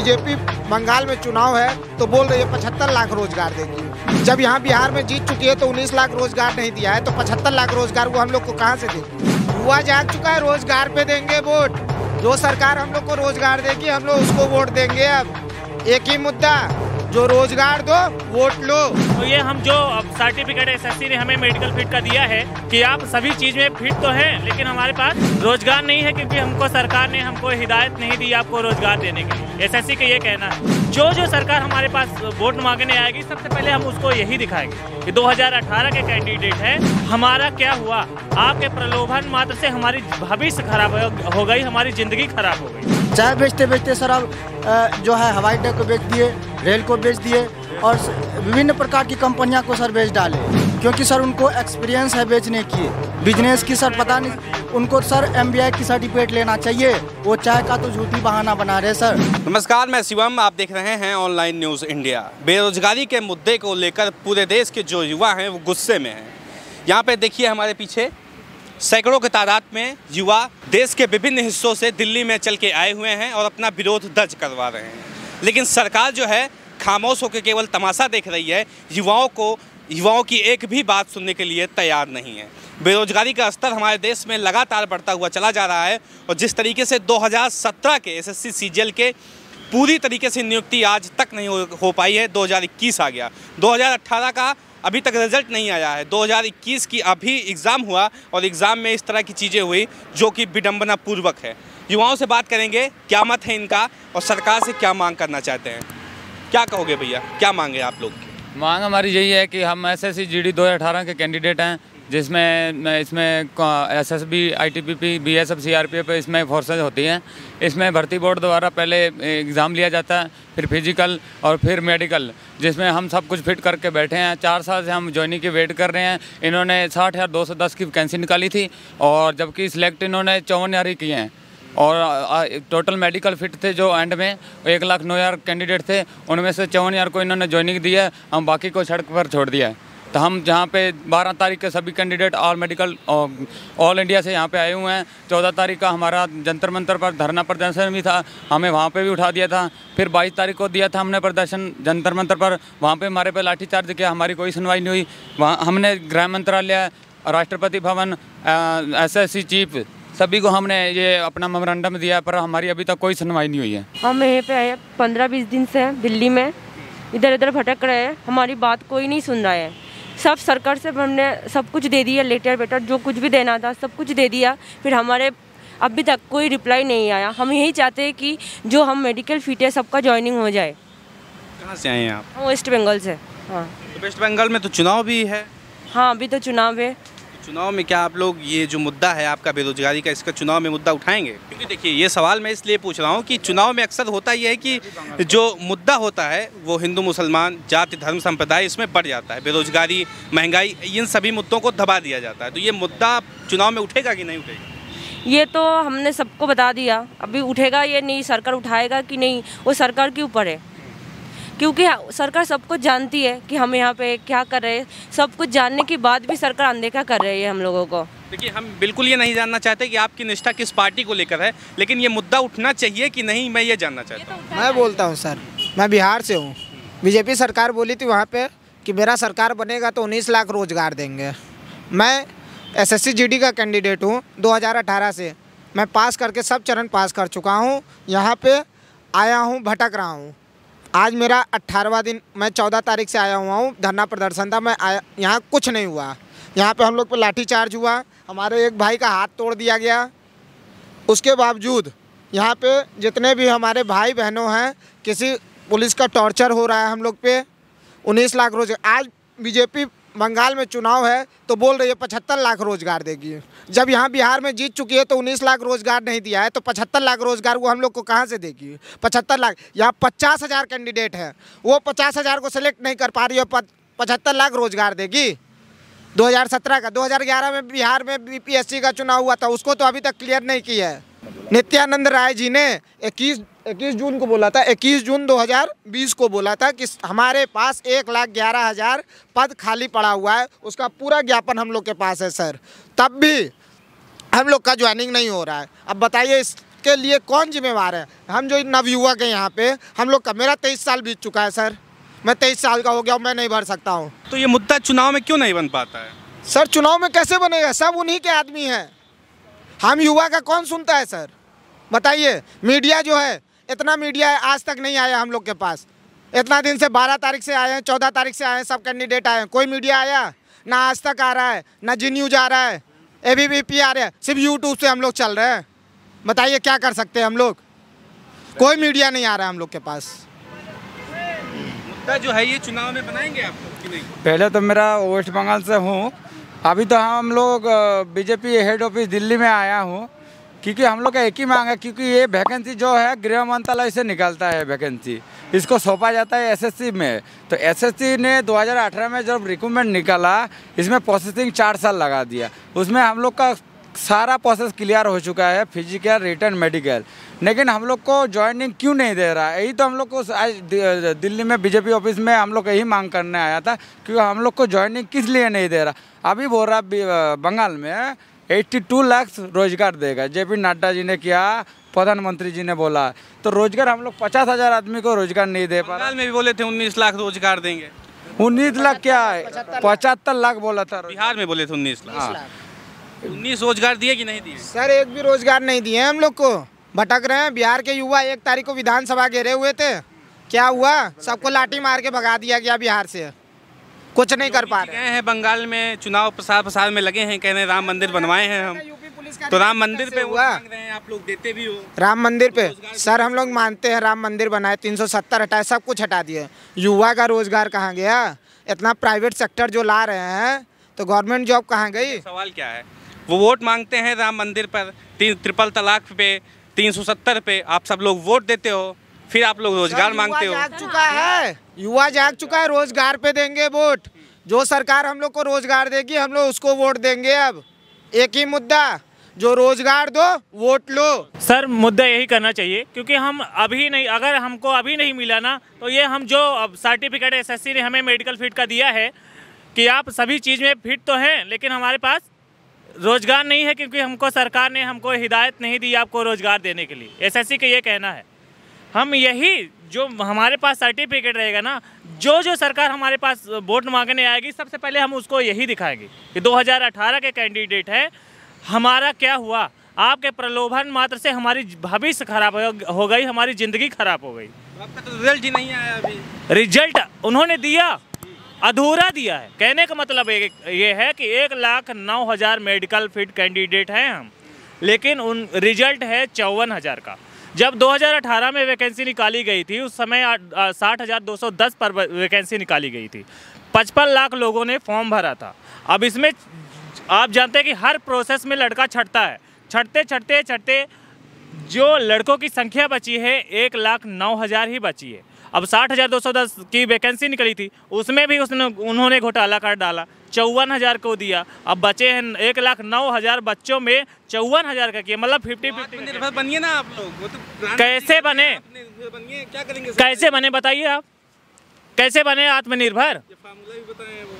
BJP Bengal में चुनाव है तो बोल रही है 75 लाख रोजगार देगी। जब यहाँ बिहार में जीत चुकी है तो 19 लाख रोजगार नहीं दिया है तो 75 लाख रोजगार वो हम लोग को कहाँ से देगी। युवा जाग चुका है, रोजगार पे देंगे वोट। जो सरकार हम लोग को रोजगार देगी हम लोग उसको वोट देंगे। अब एक ही मुद्दा, जो रोजगार दो वोट लो। तो ये हम जो सर्टिफिकेट एसएससी ने हमें मेडिकल फिट का दिया है कि आप सभी चीज में फिट तो हैं, लेकिन हमारे पास रोजगार नहीं है क्योंकि हमको सरकार ने हमको हिदायत नहीं दी आपको रोजगार देने के लिए। एसएससी का ये कहना है। जो सरकार हमारे पास वोट मांगने आएगी सबसे पहले हम उसको यही दिखाएंगे कि 2018 के कैंडिडेट है, हमारा क्या हुआ। आपके प्रलोभन मात्र से हमारी भविष्य खराब हो गई, हमारी जिंदगी खराब हो गई। चाय बेचते बेचते सर अब जो है हवाई अड्डे को बेच दिए, रेल को बेच दिए और विभिन्न प्रकार की कंपनियां को सर बेच डाले, क्योंकि सर उनको एक्सपीरियंस है बेचने की, बिजनेस की। सर पता नहीं उनको सर MBA की सर्टिफिकेट लेना चाहिए, वो चाय का तो झूठी बहाना बना रहे सर। नमस्कार, मैं शिवम, आप देख रहे हैं ऑनलाइन न्यूज़ इंडिया। बेरोजगारी के मुद्दे को लेकर पूरे देश के जो युवा हैं वो गुस्से में हैं। यहाँ पे देखिए हमारे पीछे सैकड़ों की तादाद में युवा देश के विभिन्न हिस्सों से दिल्ली में चल के आए हुए हैं और अपना विरोध दर्ज करवा रहे हैं, लेकिन सरकार जो है खामोश होकर केवल तमाशा देख रही है। युवाओं की एक भी बात सुनने के लिए तैयार नहीं है। बेरोजगारी का स्तर हमारे देश में लगातार बढ़ता हुआ चला जा रहा है और जिस तरीके से 2017 के SSC CGL के पूरी तरीके से नियुक्ति आज तक नहीं हो पाई है, 2021 आ गया, 2018 का अभी तक रिजल्ट नहीं आया है, 2021 की अभी एग्ज़ाम हुआ और एग्ज़ाम में इस तरह की चीज़ें हुई जो कि विडंबना पूर्वक है। युवाओं से बात करेंगे, क्या मत है इनका और सरकार से क्या मांग करना चाहते हैं। क्या कहोगे भैया, क्या मांगे आप लोग? मांग हमारी यही है कि हम SSC GD 2018 के कैंडिडेट हैं, जिसमें इसमें SSB, ITBP, BSF, CRPF इसमें फोर्सेज होती हैं। इसमें भर्ती बोर्ड द्वारा पहले एग्ज़ाम लिया जाता है, फिर फिजिकल और फिर मेडिकल, जिसमें हम सब कुछ फिट करके बैठे हैं। 4 साल से हम ज्वाइनिंग की वेट कर रहे हैं। इन्होंने 60,210 की वैकेंसी निकाली थी और जबकि सिलेक्ट इन्होंने 54,000 ही किए हैं और टोटल मेडिकल फिट थे जो एंड में 1,09,000 कैंडिडेट थे, उनमें से 54,000 को इन्होंने ज्वाइनिंग दी है। हम बाकी को सड़क पर छोड़ दिया है। तो हम जहाँ पे 12 तारीख के सभी कैंडिडेट और मेडिकल ऑल इंडिया से यहाँ पे आए हुए हैं। 14 तारीख का हमारा जंतर मंतर पर धरना प्रदर्शन भी था, हमें वहाँ पे भी उठा दिया था। फिर 22 तारीख को दिया था हमने प्रदर्शन जंतर मंतर पर, वहाँ पे हमारे पे लाठीचार्ज किया, हमारी कोई सुनवाई नहीं हुई। वहाँ हमने गृह मंत्रालय, राष्ट्रपति भवन, SSC चीफ सभी को हमने ये अपना मेमोरेंडम दिया, पर हमारी अभी तक कोई सुनवाई नहीं हुई है। हम यहीं पे आए 15-20 दिन से दिल्ली में, इधर उधर भटक रहे हैं, हमारी बात कोई नहीं सुन रहा है। सब सरकार से हमने सब कुछ दे दिया, लेटर वेटर जो कुछ भी देना था सब कुछ दे दिया, फिर हमारे अभी तक कोई रिप्लाई नहीं आया। हम यही चाहते हैं कि जो हम मेडिकल फिट है सबका ज्वाइनिंग हो जाए। कहाँ से आए हैं आप? हम वेस्ट बंगाल से। हाँ, तो वेस्ट बंगाल में तो चुनाव भी है। हाँ, अभी तो चुनाव है। चुनाव में क्या आप लोग ये जो मुद्दा है आपका बेरोजगारी का, इसका चुनाव में मुद्दा उठाएंगे? क्योंकि देखिए ये सवाल मैं इसलिए पूछ रहा हूँ कि चुनाव में अक्सर होता ये है कि जो मुद्दा होता है वो हिंदू मुसलमान, जाति, धर्म, संप्रदाय इसमें बढ़ जाता है। बेरोजगारी, महंगाई, इन सभी मुद्दों को दबा दिया जाता है। तो ये मुद्दा चुनाव में उठेगा कि नहीं उठेगा? ये तो हमने सबको बता दिया, अभी उठेगा ये नहीं, सरकार उठाएगा कि नहीं वो सरकार के ऊपर है, क्योंकि सरकार सब कुछ जानती है कि हम यहाँ पे क्या कर रहे हैं। सब कुछ जानने के बाद भी सरकार अनदेखा कर रही है हम लोगों को। देखिए हम बिल्कुल ये नहीं जानना चाहते कि आपकी निष्ठा किस पार्टी को लेकर है, लेकिन ये मुद्दा उठना चाहिए कि नहीं, मैं ये जानना चाहता हूँ। मैं बोलता हूँ सर, मैं बिहार से हूँ। बीजेपी सरकार बोली थी वहाँ पे कि मेरा सरकार बनेगा तो 19 लाख रोजगार देंगे। मैं SSC GD का कैंडिडेट हूँ 2018 से। मैं पास करके सब चरण पास कर चुका हूँ। यहाँ पे आया हूँ, भटक रहा हूँ। आज मेरा 18वां दिन, मैं 14 तारीख से आया हुआ हूँ। धरना प्रदर्शन था, मैं आया, यहाँ कुछ नहीं हुआ। यहाँ पे हम लोग पे लाठीचार्ज हुआ, हमारे एक भाई का हाथ तोड़ दिया गया। उसके बावजूद यहाँ पे जितने भी हमारे भाई बहनों हैं, किसी पुलिस का टॉर्चर हो रहा है हम लोग पे। 19 लाख रोजगार, आज बीजेपी बंगाल में चुनाव है तो बोल रही है 75 लाख रोजगार देगी। जब यहाँ बिहार में जीत चुकी है तो 19 लाख रोजगार नहीं दिया है तो 75 लाख रोजगार वो हम लोग को कहाँ से देगी। 75 लाख, यहाँ 50,000 कैंडिडेट हैं, वो 50,000 को सिलेक्ट नहीं कर पा रही है, 75 लाख रोजगार देगी। 2017 का, 2011 में बिहार में BPSC का चुनाव हुआ था, उसको तो अभी तक क्लियर नहीं किया है। नित्यानंद राय जी ने 21 जून को बोला था, 21 जून 2020 को बोला था कि हमारे पास 1,11,000 पद खाली पड़ा हुआ है। उसका पूरा ज्ञापन हम लोग के पास है सर, तब भी हम लोग का ज्वाइनिंग नहीं हो रहा है। अब बताइए के लिए कौन जिम्मेवार है? हम जो नवयुवक हैं यहाँ पे, हम लोग का, मेरा 23 साल बीत चुका है सर, मैं 23 साल का हो गया हूँ, मैं नहीं भर सकता हूँ। तो ये मुद्दा चुनाव में क्यों नहीं बन पाता है? सर चुनाव में कैसे बनेगा? सब उन्हीं के आदमी हैं, हम युवा का कौन सुनता है सर? बताइए। मीडिया जो है, इतना मीडिया है, आज तक नहीं आया हम लोग के पास। इतना दिन से 12 तारीख से आए हैं, 14 तारीख से आए हैं, सब कैंडिडेट आए हैं, कोई मीडिया आया? ना आज तक आ रहा है, ना जी न्यूज आ रहा है, ABP आ रहा है, सिर्फ यूट्यूब से हम लोग चल रहे हैं। बताइए क्या कर सकते हैं हम लोग? कोई मीडिया नहीं आ रहा है हम लोग के पास। मुद्दा जो है ये चुनाव में बनाएंगे आप लोग कि नहीं? पहले तो मेरा वेस्ट बंगाल से हूँ, अभी तो हम लोग बीजेपी हेड ऑफिस दिल्ली में आया हूँ, क्योंकि हम लोग का एक ही मांग है, क्योंकि ये वैकेंसी जो है गृह मंत्रालय से निकलता है वैकेंसी, इसको सौंपा जाता है SSC में। तो SSC ने 2018 में जब रिक्रूटमेंट निकाला, इसमें प्रोसेसिंग 4 साल लगा दिया। उसमें हम लोग का सारा प्रोसेस क्लियर हो चुका है, फिजिकल, रिटर्न, मेडिकल, लेकिन हम लोग को ज्वाइनिंग क्यों नहीं दे रहा है? यही तो हम लोग को आज दिल्ली में बीजेपी ऑफिस में हम लोग यही मांग करने आया था, क्योंकि हम लोग को ज्वाइनिंग किस लिए नहीं दे रहा। अभी बोल रहा बंगाल में 82 लाख रोजगार देगा, JP नड्डा जी ने किया, प्रधानमंत्री जी ने बोला, तो रोजगार हम लोग 50,000 आदमी को रोजगार नहीं दे पा रहा। बंगाल में भी बोले थे 19 लाख रोजगार देंगे। 19 लाख क्या है, 75 लाख बोला था। बिहार में बोले थे 19 लाख। 19 रोजगार दिए कि नहीं दिए? सर एक भी रोजगार नहीं दिए हम लोग को, भटक रहे हैं। बिहार के युवा 1 तारीख को विधानसभा घेरे हुए थे, क्या हुआ? सबको लाठी मार के भगा दिया गया बिहार से, कुछ नहीं कर पा रहे हैं। बंगाल में चुनाव प्रसार में लगे हैं, कह रहे हैं राम मंदिर बनवाए हैं हम, तो राम मंदिर पे हुआ आप लोग देते भी हो? राम मंदिर पे सर हम लोग मानते हैं, राम मंदिर बनाए, 370 हटाए, सब कुछ हटा दिए। युवा का रोजगार कहाँ गया? इतना प्राइवेट सेक्टर जो ला रहे हैं, तो गवर्नमेंट जॉब कहाँ गई? सवाल क्या है, वो वोट मांगते हैं राम मंदिर पर, 3 तलाक पे, 370 पे, आप सब लोग वोट देते हो, फिर आप लोग रोजगार मांगते हो। जाग चुका है, युवा जाग चुका है, रोजगार पे देंगे वोट। जो सरकार हम लोग को रोजगार देगी, हम लोग उसको वोट देंगे। अब एक ही मुद्दा, जो रोजगार दो, वोट लो। सर मुद्दा यही करना चाहिए, क्योंकि हम अभी नहीं, अगर हमको अभी नहीं मिला ना, तो ये हम जो अब सर्टिफिकेट SSC ने हमें मेडिकल फिट का दिया है कि आप सभी चीज़ में फिट तो हैं, लेकिन हमारे पास रोजगार नहीं है, क्योंकि हमको सरकार ने हमको हिदायत नहीं दी आपको रोजगार देने के लिए। SSC का ये कहना है। हम यही जो हमारे पास सर्टिफिकेट रहेगा ना, जो सरकार हमारे पास वोट मांगने आएगी, सबसे पहले हम उसको यही दिखाएंगे कि 2018 के कैंडिडेट है, हमारा क्या हुआ। आपके प्रलोभन मात्र से हमारी भविष्य खराब हो गई, हमारी ज़िंदगी खराब हो गई। आपका तो रिजल्ट ही नहीं आया अभी। रिजल्ट उन्होंने दिया, अधूरा दिया है। कहने का मतलब ये है कि 1,09,000 मेडिकल फिट कैंडिडेट हैं हम, लेकिन उन रिजल्ट है 54,000 का। जब 2018 में वैकेंसी निकाली गई थी, उस समय 60,210 पर वैकेंसी निकाली गई थी, 55 लाख लोगों ने फॉर्म भरा था। अब इसमें आप जानते हैं कि हर प्रोसेस में लड़का छटता है, छटते जो लड़कों की संख्या बची है 1,09,000 ही बची है। अब 60,210 की वैकेंसी निकली थी, उसमें भी उन्होंने घोटाला कर डाला, 54,000 को दिया। अब बचे हैं 1,09,000 बच्चों में 54,000 का किया, मतलब 50-50 निर्भर बनिए ना आप लोग। वो तो कैसे बने, क्या करेंगे? कैसे बने बताइए आप, कैसे बने आत्मनिर्भर?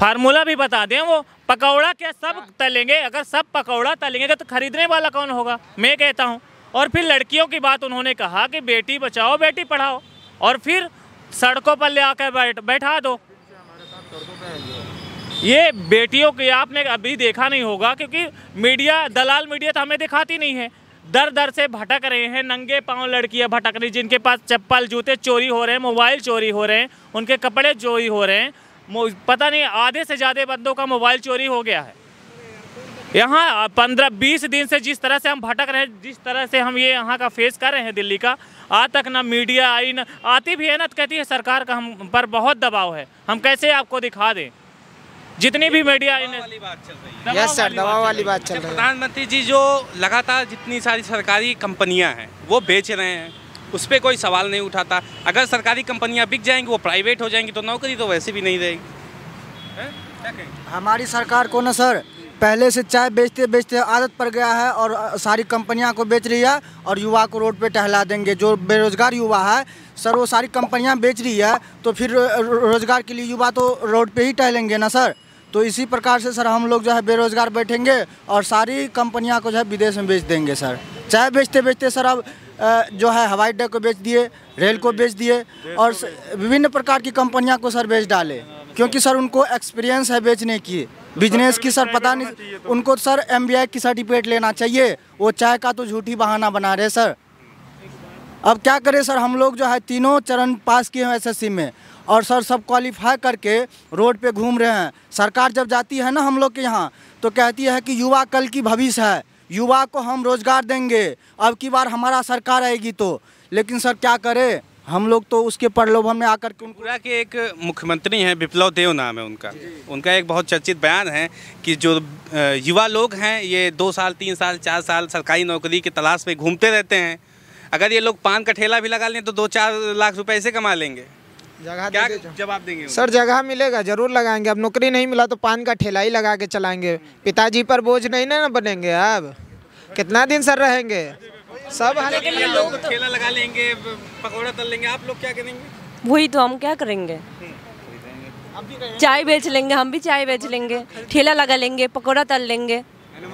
फार्मूला भी बता दें। वो पकौड़ा क्या सब तलेंगे? अगर सब पकौड़ा तलेंगे तो खरीदने वाला कौन होगा? मैं कहता हूँ। और फिर लड़कियों की बात उन्होंने कहा कि बेटी बचाओ बेटी पढ़ाओ, और फिर सड़कों पर ले आकर बैठा दो। ये बेटियों की आपने अभी देखा नहीं होगा, क्योंकि मीडिया, दलाल मीडिया तो हमें दिखाती नहीं है। दर से भटक रहे हैं, नंगे पांव लड़कियां भटक रही, जिनके पास चप्पल जूते चोरी हो रहे हैं, मोबाइल चोरी हो रहे हैं, उनके कपड़े चोरी हो रहे हैं। पता नहीं आधे से ज़्यादा बंदों का मोबाइल चोरी हो गया है। यहाँ 15-20 दिन से जिस तरह से हम भटक रहे हैं, जिस तरह से हम ये यहाँ का फेस कर रहे हैं दिल्ली का, आज तक ना मीडिया आई, ना आती भी है ना, तो कहती है सरकार का हम पर बहुत दबाव है, हम कैसे आपको दिखा दें। जितनी भी मीडिया वाली बात चल रही है। यस सर, दबाव वाली बात चल रही है। प्रधानमंत्री जी जो लगातार जितनी सारी सरकारी कंपनियां हैं वो बेच रहे हैं, उस पर कोई सवाल नहीं उठाता। अगर सरकारी कंपनियां बिक जाएंगी, वो प्राइवेट हो जाएंगी, तो नौकरी तो वैसे भी नहीं रहेगी। हमारी सरकार को ना सर, पहले से चाय बेचते बेचते आदत पड़ गया है, और सारी कंपनियां को बेच रही है, और युवा को रोड पे टहला देंगे। जो बेरोजगार युवा है सर, वो सारी कंपनियां बेच रही है, तो फिर रोजगार के लिए युवा तो रोड पे ही टहलेंगे ना सर। तो इसी प्रकार से सर हम लोग जो है बेरोजगार बैठेंगे और सारी कंपनियां को जो है विदेश में बेच देंगे सर। चाहे बेचते बेचते सर अब जो है हवाई अड्डे को बेच दिए, रेल को बेच दिए और विभिन्न प्रकार की कंपनियां को सर बेच डाले, क्योंकि सर उनको एक्सपीरियंस है बेचने की, बिजनेस की सर पता नहीं उनको सर MBA की सर्टिफिकेट लेना चाहिए। वो चाय का तो झूठी बहाना बना रहे सर। अब क्या करें सर, हम लोग जो है तीनों चरण पास किए हैं SSC में और सर सब क्वालिफाई करके रोड पे घूम रहे हैं। सरकार जब जाती है ना हम लोग के यहाँ तो कहती है कि युवा कल की भविष्य है, युवा को हम रोजगार देंगे, अब की बार हमारा सरकार आएगी तो। लेकिन सर क्या करें, हम लोग तो उसके प्रलोभन में आकर के त्रिपुरा के एक मुख्यमंत्री हैं, विप्लव देव नाम है उनका एक बहुत चर्चित बयान है कि जो युवा लोग हैं ये 2 साल 3 साल 4 साल सरकारी नौकरी की तलाश में घूमते रहते हैं। अगर ये लोग पान का ठेला भी लगा लें तो 2-4 लाख रुपए ऐसे कमा लेंगे। जगह क्या जवाब देंगे सर? जगह मिलेगा जरूर लगाएंगे। अब नौकरी नहीं मिला तो पान का ठेला ही लगा के चलाएंगे। पिताजी पर बोझ नहीं ना बनेंगे। अब कितना दिन सर रहेंगे सब? लोग ठेला लगा लेंगे, पकौड़ा तल लेंगे, आप लोग क्या करेंगे? वही तो हम क्या करेंगे, चाय बेच लेंगे, हम भी चाय बेच लेंगे, ठेला लगा लेंगे, पकौड़ा तल लेंगे,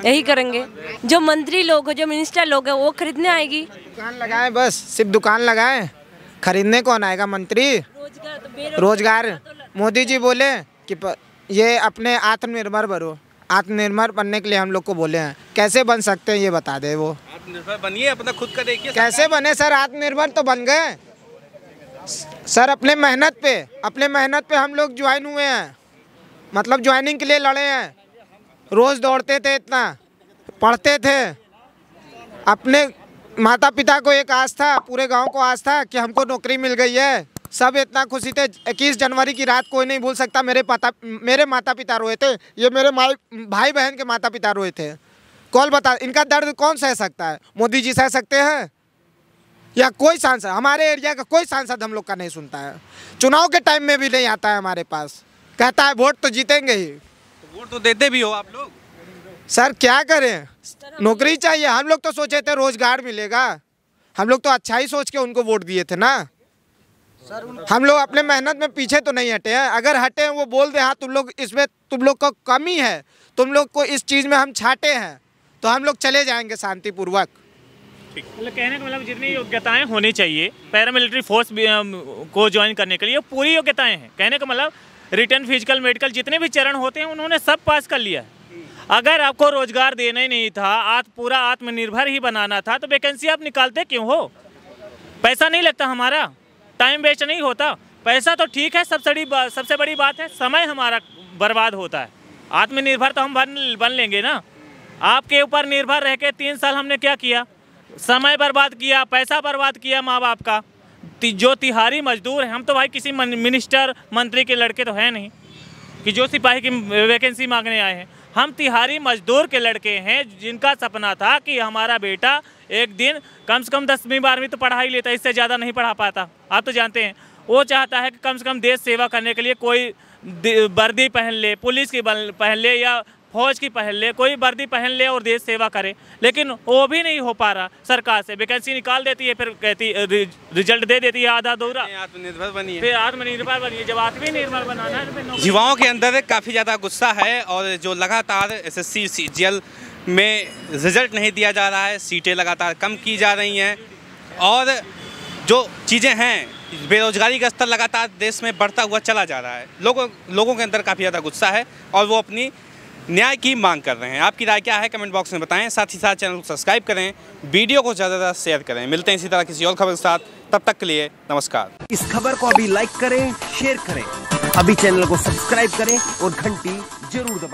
यही करेंगे। जो मंत्री लोग जो मिनिस्टर लोग हैं वो खरीदने आएगी। दुकान लगाएं, बस सिर्फ दुकान लगाएं, खरीदने कौन आएगा? मंत्री रोजगार। मोदी जी बोले कि ये अपने आत्मनिर्भर बनो, आत्मनिर्भर बनने के लिए हम लोग को बोले हैं। कैसे बन सकते हैं ये बता दे। वो आत्मनिर्भर बनिए, अपना खुद का देखिए। कैसे बने सर? आत्मनिर्भर तो बन गए सर अपने मेहनत पे हम लोग ज्वाइन हुए हैं, मतलब ज्वाइनिंग के लिए लड़े हैं। रोज दौड़ते थे, इतना पढ़ते थे। अपने माता पिता को एक आस था, पूरे गांव को आस था कि हमको नौकरी मिल गई है। सब इतना खुशी थे। 21 जनवरी की रात कोई नहीं भूल सकता। मेरे माता पिता रोए थे, ये मेरे भाई बहन के माता पिता रोए थे। कौन बता, इनका दर्द कौन सह सकता है? मोदी जी सह सकते हैं या कोई सांसद? हमारे एरिया का कोई सांसद हम लोग का नहीं सुनता है। चुनाव के टाइम में भी नहीं आता है हमारे पास। कहता है वोट तो जीतेंगे ही। वोट तो देते भी हो आप लोग। सर क्या करें, नौकरी चाहिए। हम लोग तो सोचे थे रोजगार मिलेगा, हम लोग तो अच्छा ही सोच के उनको वोट दिए थे ना। हम लोग अपने मेहनत में पीछे तो नहीं हटे हैं। अगर हटे हैं वो बोल दे हाँ तुम लोग इसमें तुम लोग को कमी है, तुम लोग को इस चीज़ में हम छाटे हैं, तो हम लोग चले जाएंगे शांतिपूर्वक। मतलब कहने का मतलब जितनी योग्यताएं होनी चाहिए पैरामिलिट्री फोर्स को ज्वाइन करने के लिए पूरी योग्यताएं हैं। कहने का मतलब रिटर्न, फिजिकल, मेडिकल जितने भी चरण होते हैं उन्होंने सब पास कर लिया है। अगर आपको रोजगार देना ही नहीं था, पूरा आत्मनिर्भर ही बनाना था, तो वैकेंसी आप निकालते क्यों हो? पैसा नहीं लगता हमारा, टाइम वेस्ट नहीं होता। पैसा तो ठीक है, सबसे बड़ी बात है समय हमारा बर्बाद होता है। आत्मनिर्भर तो हम बन लेंगे ना। आपके ऊपर निर्भर रह के 3 साल हमने क्या किया? समय बर्बाद किया, पैसा बर्बाद किया माँ बाप का। जो तिहारी मजदूर हैं, हम तो भाई किसी मिनिस्टर मंत्री के लड़के तो हैं नहीं कि जो सिपाही की वैकेंसी मांगने आए हैं। हम तिहारी मजदूर के लड़के हैं जिनका सपना था कि हमारा बेटा एक दिन कम से कम 10वीं 12वीं तो पढ़ा ही लेता, इससे ज़्यादा नहीं पढ़ा पाता। आप तो जानते हैं वो चाहता है कि कम से कम देश सेवा करने के लिए कोई वर्दी पहन ले, पुलिस की पहन ले या फौज की पहन ले, कोई वर्दी पहन ले और देश सेवा करे। लेकिन वो भी नहीं हो पा रहा। सरकार से वैकेंसी निकाल देती है, फिर कहती रिजल्ट दे देती है आधा अधूरा। आत्मनिर्भर बनिए, फिर आत्मनिर्भर बनिए। जब आत्मनिर्भर बनाना है तो युवाओं के अंदर काफ़ी ज़्यादा गुस्सा है और जो लगातार SSC CGL में रिजल्ट नहीं दिया जा रहा है, सीटें लगातार कम की जा रही हैं और जो चीज़ें हैं, बेरोजगारी का स्तर लगातार देश में बढ़ता हुआ चला जा रहा है। लोगों के अंदर काफ़ी ज़्यादा गुस्सा है और वो अपनी न्याय की मांग कर रहे हैं। आपकी राय क्या है कमेंट बॉक्स में बताएं। साथ ही साथ चैनल को सब्सक्राइब करें, वीडियो को ज़्यादा से ज़्यादा शेयर करें। मिलते हैं इसी तरह किसी और खबर के साथ, तब तक के लिए नमस्कार। इस खबर को अभी लाइक करें, शेयर करें, अभी चैनल को सब्सक्राइब करें और घंटी जरूर दबाएं।